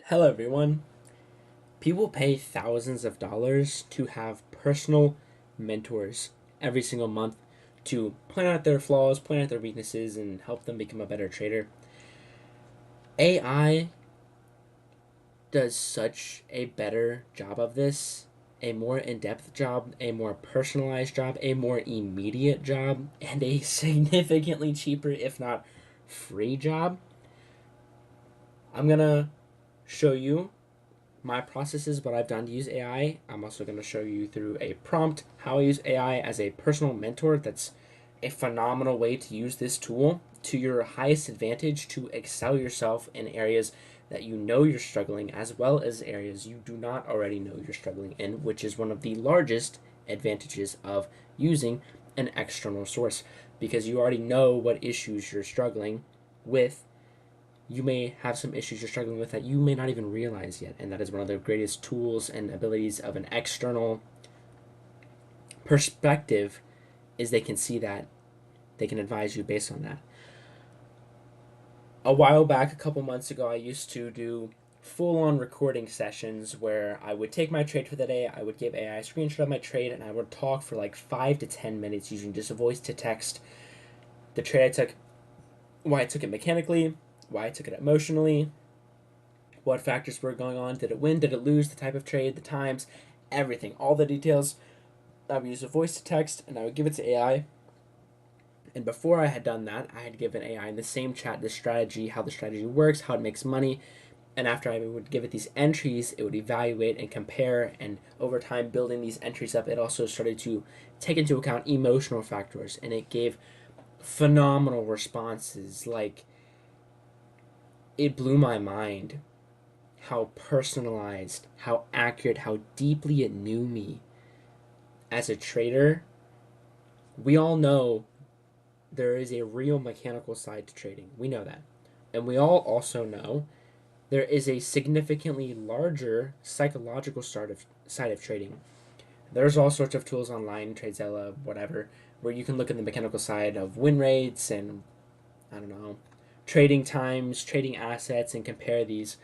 Hello, everyone. People pay thousands of dollars to have personal mentors every single month to point out their flaws, point out their weaknesses, and help them become a better trader. AI does such a better job of this, a more in depth job, a more personalized job, a more immediate job, and a significantly cheaper, if not free job. I'm gonna show you my processes, what I've done to use AI. I'm also going to show you through a prompt how I use AI as a personal mentor. That's a phenomenal way to use this tool to your highest advantage to excel yourself in areas that you know you're struggling, as well as areas you do not already know you're struggling in, which is one of the largest advantages of using an external source, because you already know what issues you're struggling with. You may have some issues you're struggling with that you may not even realize yet, and that is one of the greatest tools and abilities of an external perspective, is they can see that, they can advise you based on that. A while back, a couple months ago, I used to do full-on recording sessions where I would take my trade for the day, I would give AI a screenshot of my trade, and I would talk for like 5 to 10 minutes using just a voice to text the trade I took, why I took it mechanically, why I took it emotionally, what factors were going on, did it win, did it lose, the type of trade, the times, everything, all the details. I would use a voice to text and I would give it to AI. And before I had done that, I had given AI in the same chat the strategy, how the strategy works, how it makes money. And after I would give it these entries, it would evaluate and compare. And over time, building these entries up, it also started to take into account emotional factors. And it gave phenomenal responses. Like, it blew my mind how personalized, how accurate, how deeply it knew me as a trader. We all know there is a real mechanical side to trading. We know that. And we all also know there is a significantly larger psychological side of trading. There's all sorts of tools online, TradeZilla, whatever, where you can look at the mechanical side of win rates and, I don't know, trading times, trading assets, and compare these.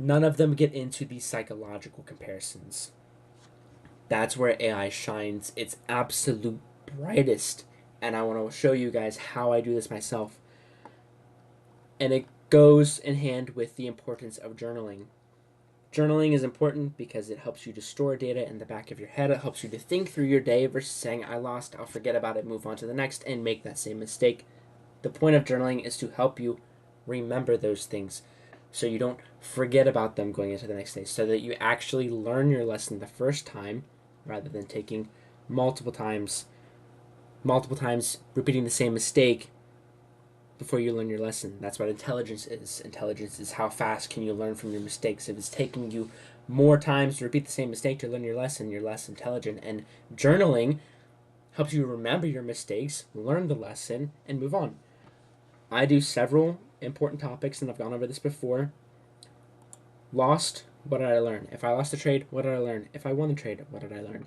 None of them get into these psychological comparisons. That's where AI shines its absolute brightest. And I want to show you guys how I do this myself. And it goes in hand with the importance of journaling. Journaling is important because it helps you to store data in the back of your head. It helps you to think through your day versus saying, I lost, I'll forget about it, move on to the next, and make that same mistake. The point of journaling is to help you remember those things so you don't forget about them going into the next day, so that you actually learn your lesson the first time rather than taking multiple times, repeating the same mistake before you learn your lesson. That's what intelligence is. Intelligence is how fast can you learn from your mistakes. If it's taking you more times to repeat the same mistake to learn your lesson, you're less intelligent. And journaling helps you remember your mistakes, learn the lesson, and move on. I do several important topics, and I've gone over this before. Lost, what did I learn? If I lost a trade, what did I learn? If I won the trade, what did I learn?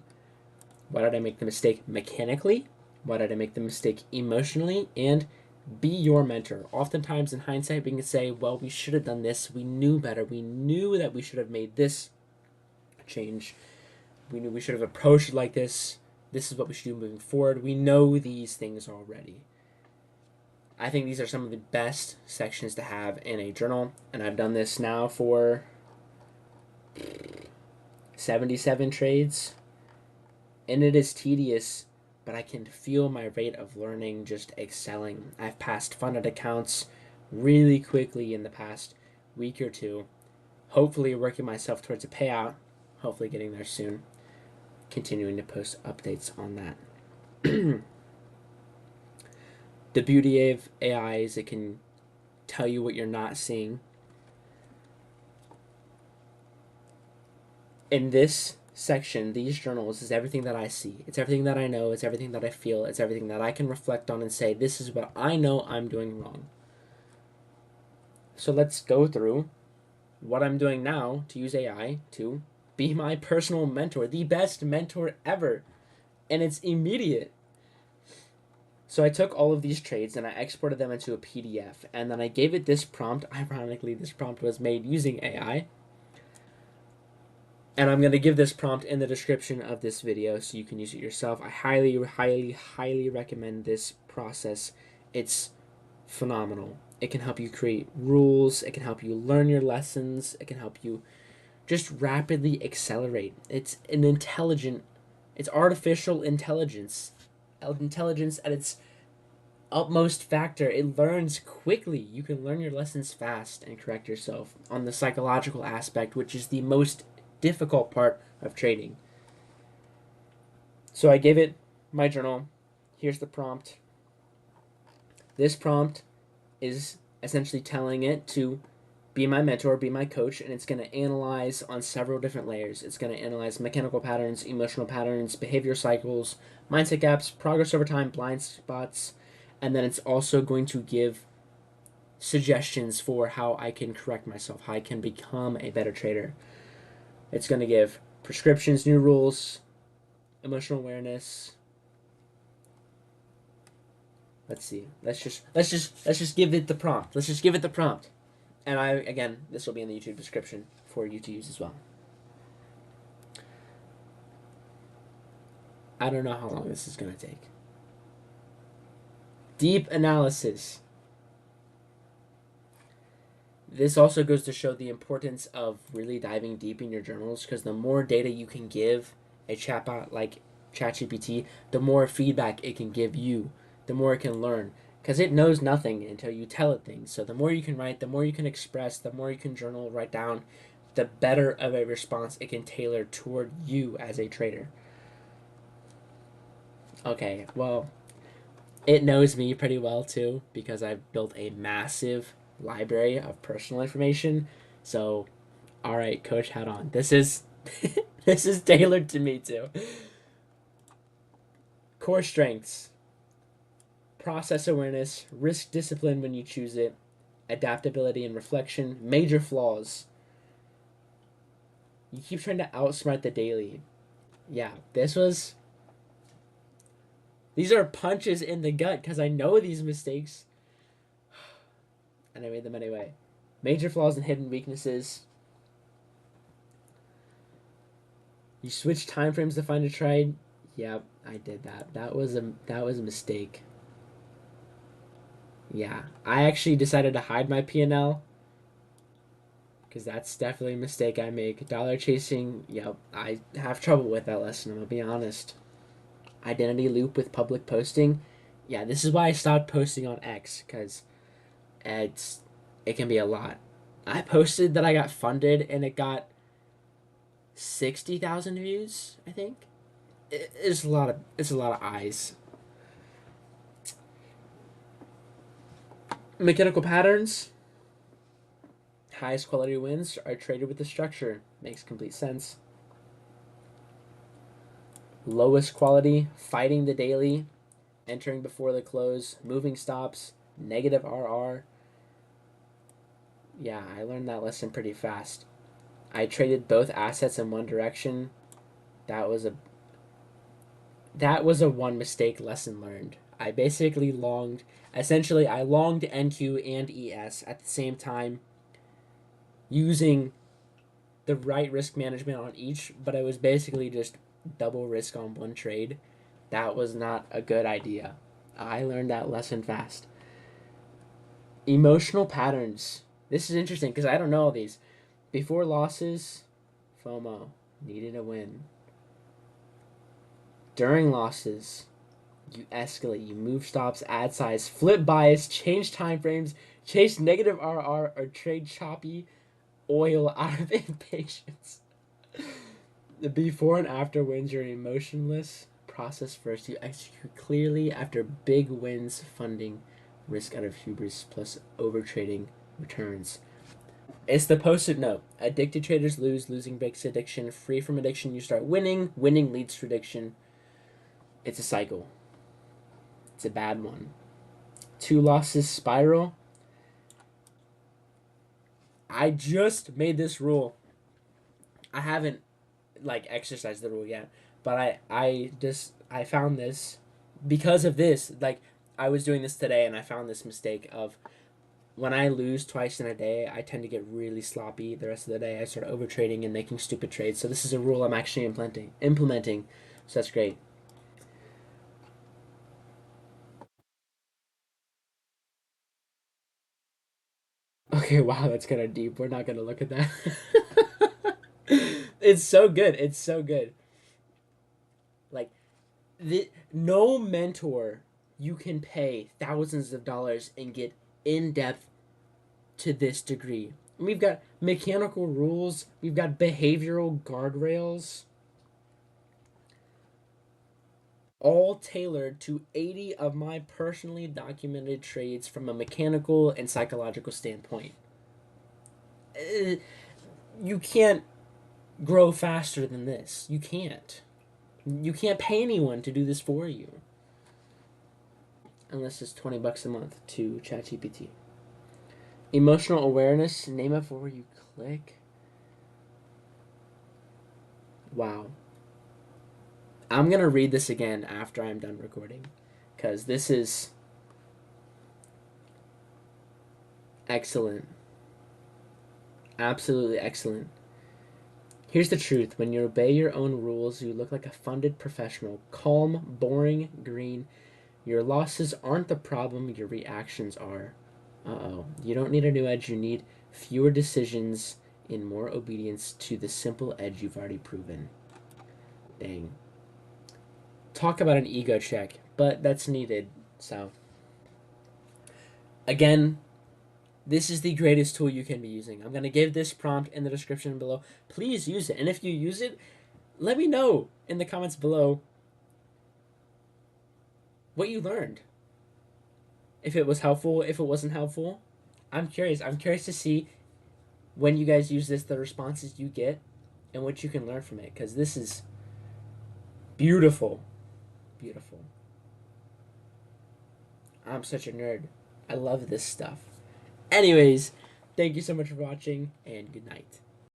Why did I make the mistake mechanically? Why did I make the mistake emotionally? And be your mentor. Oftentimes, in hindsight, we can say, well, we should have done this. We knew better. We knew that we should have made this change. We knew we should have approached it like this. This is what we should do moving forward. We know these things already. I think these are some of the best sections to have in a journal, and I've done this now for 77 trades, and it is tedious, but I can feel my rate of learning just excelling. I've passed funded accounts really quickly in the past week or two, hopefully working myself towards a payout, hopefully getting there soon, continuing to post updates on that. The beauty of AI is it can tell you what you're not seeing. In this section, these journals, is everything that I see. It's everything that I know. It's everything that I feel. It's everything that I can reflect on and say, this is what I know I'm doing wrong. So let's go through what I'm doing now to use AI to be my personal mentor, the best mentor ever. And it's immediate. So I took all of these trades and I exported them into a PDF, and then I gave it this prompt. Ironically, this prompt was made using AI. And I'm going to give this prompt in the description of this video so you can use it yourself. I highly, highly, highly recommend this process. It's phenomenal. It can help you create rules. It can help you learn your lessons. It can help you just rapidly accelerate. It's artificial intelligence. Intelligence at its utmost factor. It learns quickly. You can learn your lessons fast and correct yourself on the psychological aspect, which is the most difficult part of trading. So I gave it my journal. Here's the prompt. This prompt is essentially telling it to be my mentor, be my coach, and it's going to analyze on several different layers. It's going to analyze mechanical patterns, emotional patterns, behavior cycles, mindset gaps, progress over time, blind spots, and then it's also going to give suggestions for how I can correct myself, how I can become a better trader. It's going to give prescriptions, new rules, emotional awareness. Let's see. Let's just give it the prompt. Let's just give it the prompt. And this will be in the YouTube description for you to use as well. I don't know how long this is going to take. Deep analysis. This also goes to show the importance of really diving deep in your journals, because the more data you can give a chatbot like ChatGPT, the more feedback it can give you, the more it can learn, because it knows nothing until you tell it things. So the more you can write, the more you can express, the more you can journal, write down, the better of a response it can tailor toward you as a trader. Okay, well, it knows me pretty well too, because I've built a massive library of personal information. So, all right, coach, hat on. This is this is tailored to me too. Core strengths: process awareness, risk discipline when you choose it, adaptability and reflection. Major flaws: you keep trying to outsmart the daily. Yeah, these are punches in the gut because I know these mistakes and I made them anyway. Major flaws and hidden weaknesses: you switch time frames to find a trade. Yep, I did that. That was a mistake. Yeah, I actually decided to hide my P&L because that's definitely a mistake I make. Dollar chasing. Yep, I have trouble with that lesson. I'm gonna be honest. Identity loop with public posting. Yeah, this is why I stopped posting on X, because it's it can be a lot. I posted that I got funded and it got 60,000 views. I think it's a lot of eyes. Mechanical patterns. Highest quality wins are traded with the structure. Makes complete sense. Lowest quality, fighting the daily, entering before the close, moving stops, negative RR. Yeah, I learned that lesson pretty fast. I traded both assets in one direction. That was a that was a one mistake lesson learned. I longed NQ and ES at the same time using the right risk management on each, but I was basically just double risk on one trade. That was not a good idea. I learned that lesson fast. Emotional patterns. This is interesting because I don't know all these. Before losses, FOMO, needed a win. During losses, you escalate, you move stops, add size, flip bias, change time frames, chase negative RR, or trade choppy oil out of impatience. The before and after wins are emotionless. Process first. You execute clearly after big wins, funding risk out of hubris plus overtrading returns. It's the post-it note. Addicted traders lose, losing breaks addiction. Free from addiction, you start winning. Winning leads to addiction. It's a cycle. It's a bad one. Two losses spiral. I just made this rule. I haven't exercised the rule yet, but I found this because of this. Like, I was doing this today and I found this mistake of when I lose twice in a day, I tend to get really sloppy the rest of the day. I start overtrading and making stupid trades. So this is a rule I'm actually implementing. So that's great. Okay, wow, that's kind of deep. We're not gonna look at that. It's so good. It's so good. Like no mentor you can pay thousands of dollars and get in depth to this degree. We've got mechanical rules. We've got behavioral guardrails, all tailored to 80 of my personally documented trades from a mechanical and psychological standpoint. Uh, you can't grow faster than this. You can't. You can't pay anyone to do this for you. Unless it's $20 a month to ChatGPT. Emotional awareness, name it before you click. Wow. I'm going to read this again after I'm done recording because this is excellent. Absolutely excellent. Here's the truth. When you obey your own rules, you look like a funded professional. Calm, boring, green. Your losses aren't the problem, your reactions are. Uh-oh. You don't need a new edge, you need fewer decisions and more obedience to the simple edge you've already proven. Dang. Talk about an ego check, but that's needed. So, again, this is the greatest tool you can be using. I'm going to give this prompt in the description below. Please use it. And if you use it, let me know in the comments below what you learned. If it was helpful, if it wasn't helpful. I'm curious. I'm curious to see when you guys use this, the responses you get, and what you can learn from it. Because this is beautiful. Beautiful. I'm such a nerd. I love this stuff. Anyways, thank you so much for watching, and good night.